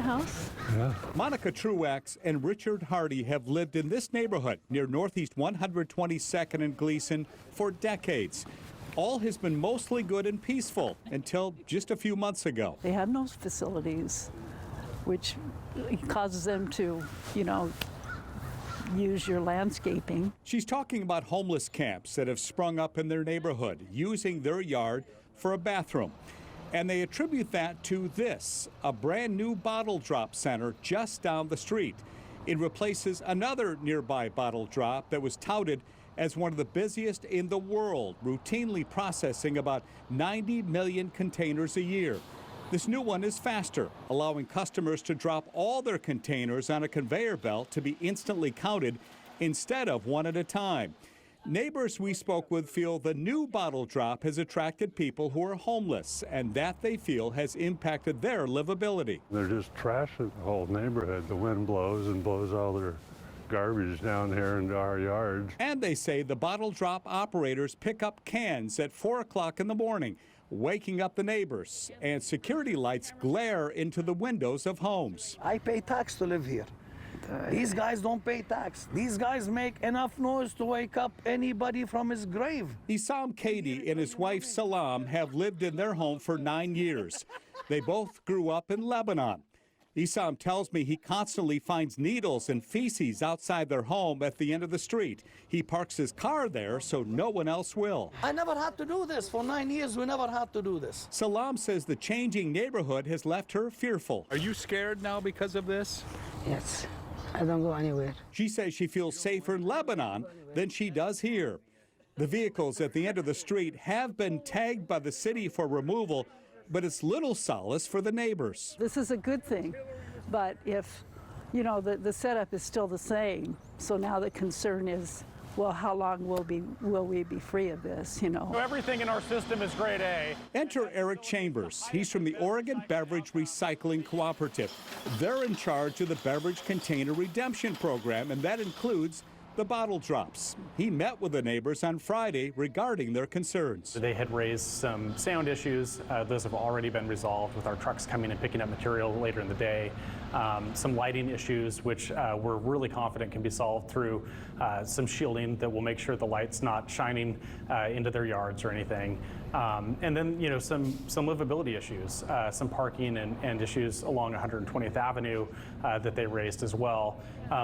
house? Yeah. Monica Truax and Richard Hardy have lived in this neighborhood near Northeast 122nd and Glisan for decades. All has been mostly good and peaceful until just a few months ago. They have no facilities, which causes them to, use your landscaping. She's talking about homeless camps that have sprung up in their neighborhood, using their yard for a bathroom. And they attribute that to this, a brand new BottleDrop center just down the street. It replaces another nearby BottleDrop that was touted as one of the busiest in the world, routinely processing about 90 million containers a year. This new one is faster, allowing customers to drop all their containers on a conveyor belt to be instantly counted instead of one at a time. Neighbors we spoke with feel the new BottleDrop has attracted people who are homeless, and that they feel has impacted their livability. They're just trashing the whole neighborhood. The wind blows and blows all their garbage down here into our yards. And they say the BottleDrop operators pick up cans at 4 o'clock in the morning, waking up the neighbors, and security lights glare into the windows of homes. I pay tax to live here. These guys don't pay tax. These guys make enough noise to wake up anybody from his grave. Isam Katie and his wife Salam have lived in their home for 9 years. They both grew up in Lebanon. Isam tells me he constantly finds needles and feces outside their home at the end of the street. He parks his car there so no one else will. I never had to do this. For 9 years, we never had to do this. Salam says the changing neighborhood has left her fearful. Are you scared now because of this? Yes, I don't go anywhere. She says she feels safer in Lebanon than she does here. The vehicles at the end of the street have been tagged by the city for removal, but it's little solace for the neighbors. This is a good thing, but if, the setup is still the same, so now the concern is, well, how long will we be free of this, So everything in our system is grade A. Enter Eric Chambers. He's from the Oregon Beverage Recycling Cooperative. They're in charge of the beverage container redemption program, and that includes the BottleDrops. He met with the neighbors on Friday regarding their concerns. They had raised some sound issues. Those have already been resolved with our trucks coming and picking up material later in the day. Some lighting issues, which we're really confident can be solved through some shielding that will make sure the light's not shining into their yards or anything. And then, some livability issues, some parking and issues along 120th Avenue that they raised as well.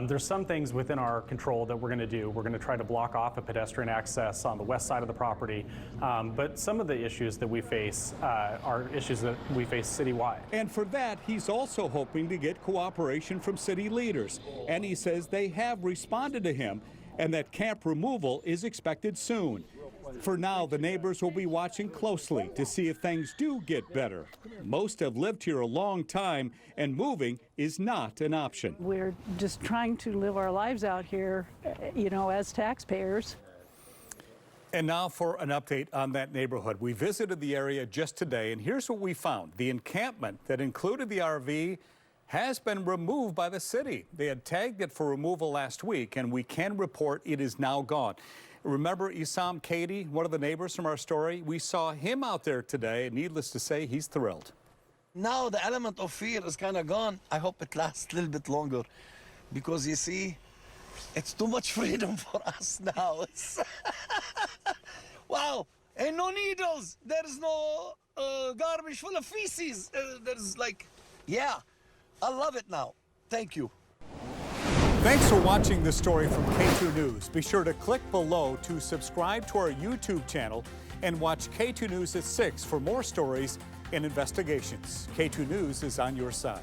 There's some things within our control that we're going to do. We're going to try to block off a pedestrian access on the west side of the property. But some of the issues that we face are issues that we face citywide. And for that, he's also hoping to get cooperation from city leaders. And he says they have responded to him and that camp removal is expected soon. For now, the neighbors will be watching closely to see if things do get better. Most have lived here a long time, and moving is not an option. We're just trying to live our lives out here, as taxpayers. And now for an update on that neighborhood. We visited the area just today, and here's what we found. The encampment that included the RV has been removed by the city. They had tagged it for removal last week, and we can report it is now gone. Remember Isam Katie, one of the neighbors from our story? We saw him out there today, and needless to say, he's thrilled. Now the element of fear is kind of gone. I hope it lasts a little bit longer because, you see, it's too much freedom for us now. Wow, and no needles. There's no garbage full of feces. There's yeah, I love it now. Thank you. Thanks for watching this story from K2 News. Be sure to click below to subscribe to our YouTube channel and watch K2 News at 6 for more stories and investigations. K2 News is on your side.